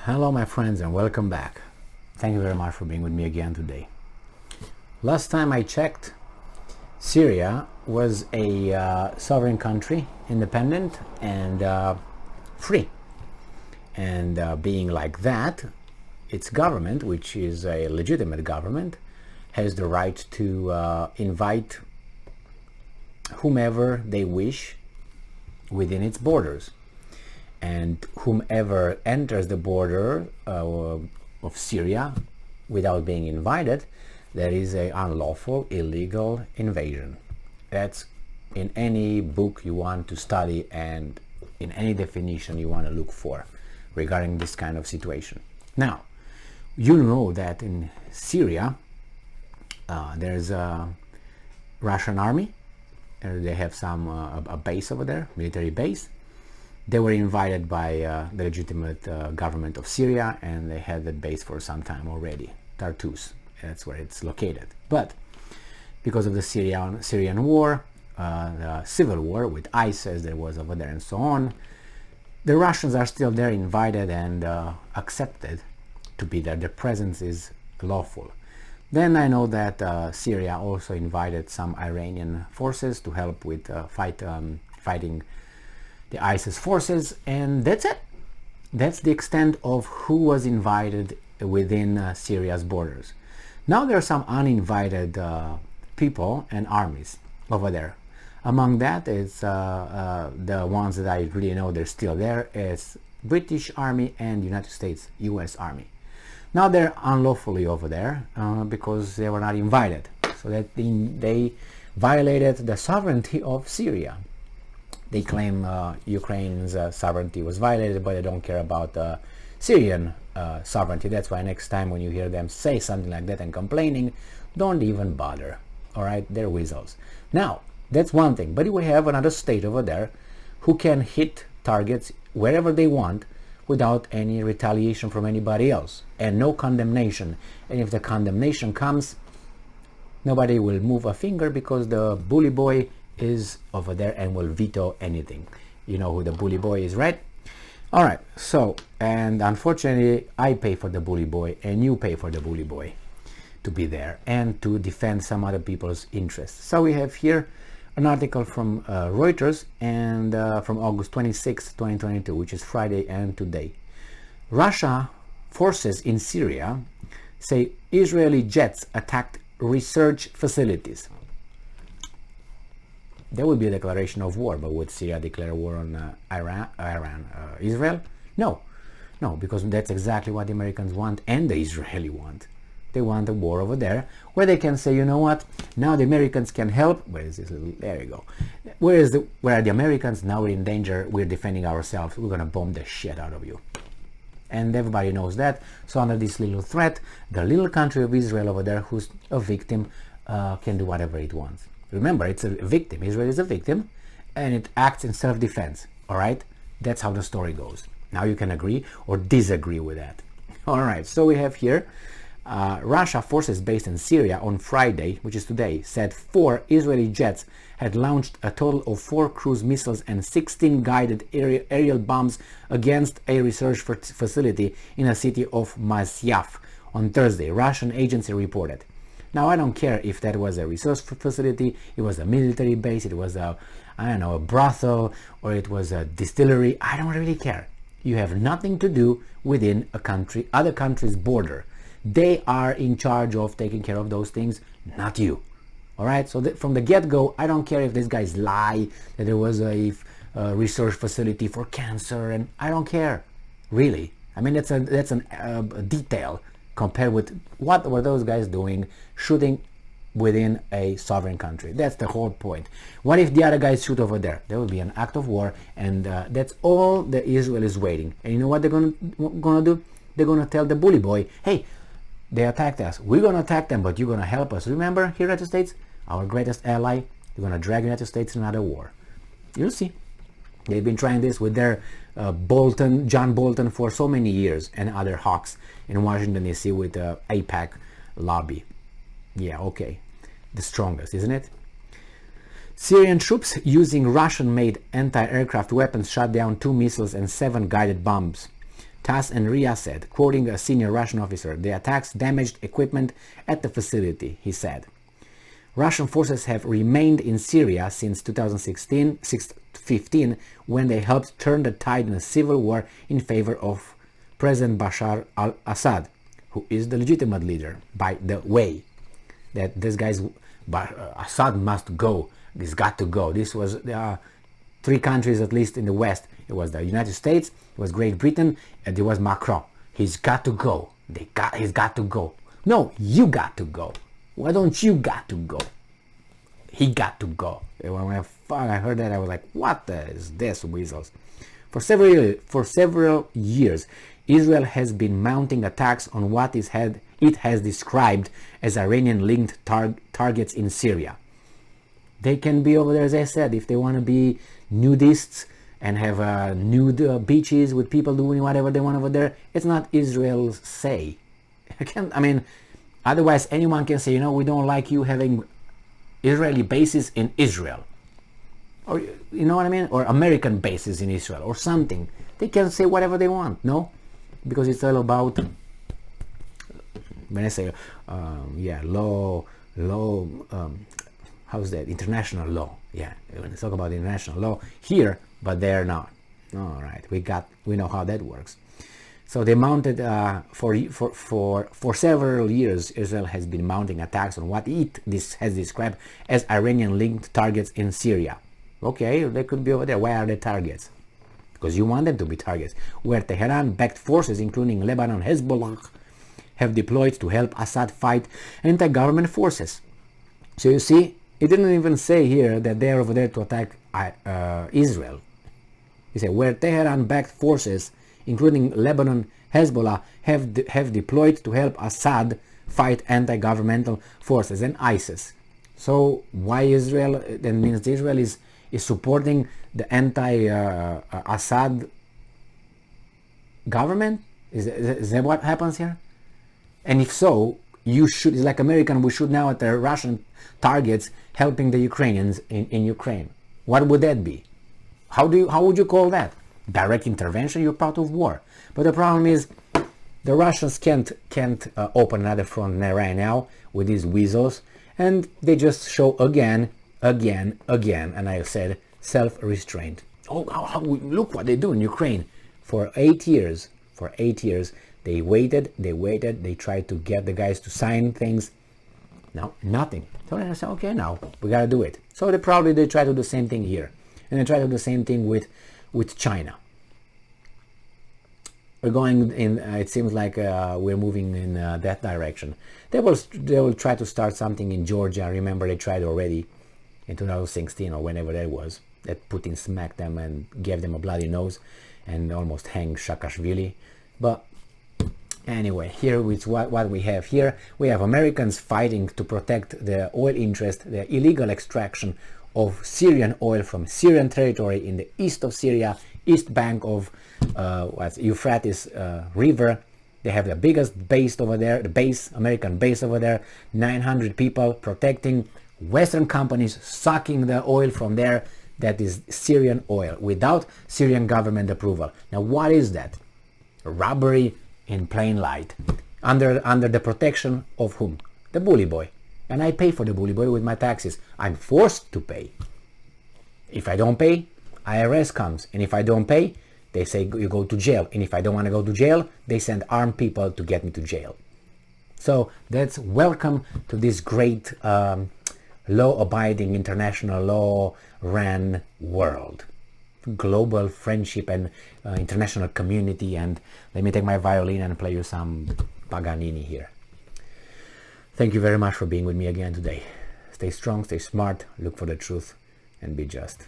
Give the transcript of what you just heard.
Hello my friends and welcome back. Thank you very much for being with me again today. Last time I checked, Syria was a sovereign country, independent and free. And being like that, its government, which is a legitimate government, has the right to invite whomever they wish within its borders. And whomever enters the border of Syria without being invited, that is an unlawful, illegal invasion. That's in any book you want to study and in any definition you want to look for regarding this kind of situation. Now, you know that in Syria there's a Russian army. They have a base over there, military base. They were invited by the legitimate government of Syria, and they had that base for some time already. Tartus, that's where it's located. But because of the Syrian war, the civil war with ISIS that was over there and so on, the Russians are still there, invited and accepted to be there. Their presence is lawful. Then I know that Syria also invited some Iranian forces to help with fighting the ISIS forces, and that's it. That's the extent of who was invited within Syria's borders. Now there are some uninvited people and armies over there. Among that is the ones that I really know they're still there is British Army and United States US Army. Now they're unlawfully over there because they were not invited. So that they violated the sovereignty of Syria. They claim Ukraine's sovereignty was violated, but they don't care about Syrian sovereignty. That's why next time when you hear them say something like that and complaining, don't even bother. All right, they're weasels. Now, that's one thing. But we have another state over there who can hit targets wherever they want without any retaliation from anybody else and no condemnation. And if the condemnation comes, nobody will move a finger because the bully boy is over there and will veto anything. You know who the bully boy is, right? All right, so, and unfortunately I pay for the bully boy and you pay for the bully boy to be there and to defend some other people's interests. So we have here an article from Reuters and from August 26, 2022, which is Friday and today. Russia forces in Syria say Israeli jets attacked research facilities. There will be a declaration of war, but would Syria declare war on Israel? No, because that's exactly what the Americans want and the Israeli want. They want a war over there where they can say, you know what, now the Americans can help. Where is this little, there you go. Where are the Americans? Now we're in danger, we're defending ourselves, we're gonna bomb the shit out of you. And everybody knows that. So under this little threat, the little country of Israel over there, who's a victim, can do whatever it wants. Remember, it's a victim. Israel is a victim, and it acts in self-defense. All right? That's how the story goes. Now you can agree or disagree with that. All right, so we have here Russia forces based in Syria on Friday, which is today, said 4 Israeli jets had launched a total of 4 cruise missiles and 16 guided aerial bombs against a research facility in the city of Masyaf on Thursday, Russian agency reported. Now, I don't care if that was a research facility, it was a military base, it was a brothel, or it was a distillery. I don't really care. You have nothing to do within a country, other country's border. They are in charge of taking care of those things, not you. All right? So from the get-go, I don't care if these guys lie that there was a research facility for cancer, and I don't care, really. I mean, that's a detail compared with what were those guys doing, shooting within a sovereign country. That's the whole point. What if the other guys shoot over there? There will be an act of war, and that's all that Israel is waiting. And you know what they're gonna do? They're gonna tell the bully boy, hey, they attacked us. We're gonna attack them, but you're gonna help us. Remember, here, United States, our greatest ally. You're gonna drag United States in another war. You'll see. They've been trying this with their John Bolton for so many years, and other hawks in Washington DC with the AIPAC lobby. Yeah, okay. The strongest, isn't it? Syrian troops using Russian-made anti-aircraft weapons shot down 2 missiles and 7 guided bombs TASS and RIA said, quoting a senior Russian officer, the attacks damaged equipment at the facility, he said. Russian forces have remained in Syria since 2015, when they helped turn the tide in a civil war in favor of President Bashar al-Assad, who is the legitimate leader, by the way. That this guy's Assad must go. He's got to go. This was three countries, at least in the West. It was the United States, it was Great Britain, and it was Macron. He's got to go. He's got to go. No, you got to go. Why don't you got to go? He got to go. When I heard that, I was like, what is this, weasels? For several years, Israel has been mounting attacks on what it has described as Iranian-linked targets in Syria. They can be over there, as I said, if they want to be nudists and have nude beaches with people doing whatever they want over there. It's not Israel's say. Otherwise anyone can say, we don't like you having Israeli bases in Israel. Or, you know what I mean? Or American bases in Israel or something. They can say whatever they want, no? Because it's all about, when I say, law, how's that? International law. Yeah, when I talk about international law here, but they're not. All right, we know how that works. So they mounted for several years. Israel has been mounting attacks on what this has described as Iranian-linked targets in Syria. Okay, they could be over there. Why are they targets? Because you want them to be targets. Where Tehran-backed forces, including Lebanon Hezbollah, have deployed to help Assad fight anti-government forces. So you see, it didn't even say here that they're over there to attack Israel. He said where Tehran-backed forces, including Lebanon Hezbollah, have deployed to help Assad fight anti-governmental forces and ISIS. So why Israel? That means Israel is supporting the anti-Assad government? Is that what happens here? And if so, it's like American, we should now at the Russian targets helping the Ukrainians in Ukraine. What would that be? How would you call that? Direct intervention? You're part of war. But the problem is the Russians can't open another front right now with these weasels, and they just show again, and I said self-restraint. Look what they do in Ukraine. For 8 years, they waited, they tried to get the guys to sign things. No, nothing. So they said, okay, now we gotta do it. So they try to do the same thing here, and they try to do the same thing with China. We're going in. It seems like we're moving in that direction. They will try to start something in Georgia. Remember, they tried already in 2016 or whenever that was. That Putin smacked them and gave them a bloody nose, and almost hanged Saakashvili. But anyway, here with what we have here, we have Americans fighting to protect the oil interest, the illegal extraction of Syrian oil from Syrian territory in the east of Syria, east bank of Euphrates River. They have the biggest base over there, American base over there, 900 people protecting Western companies sucking the oil from there. That is Syrian oil without Syrian government approval. Now what is that? Robbery in plain light, under the protection of whom? The bully boy. And I pay for the bully boy with my taxes. I'm forced to pay. If I don't pay, IRS comes, and if I don't pay, they say you go to jail. And if I don't want to go to jail, they send armed people to get me to jail. So that's welcome to this great law-abiding, international law-ran world. Global friendship and international community. And let me take my violin and play you some Paganini here. Thank you very much for being with me again today. Stay strong, stay smart, look for the truth, and be just.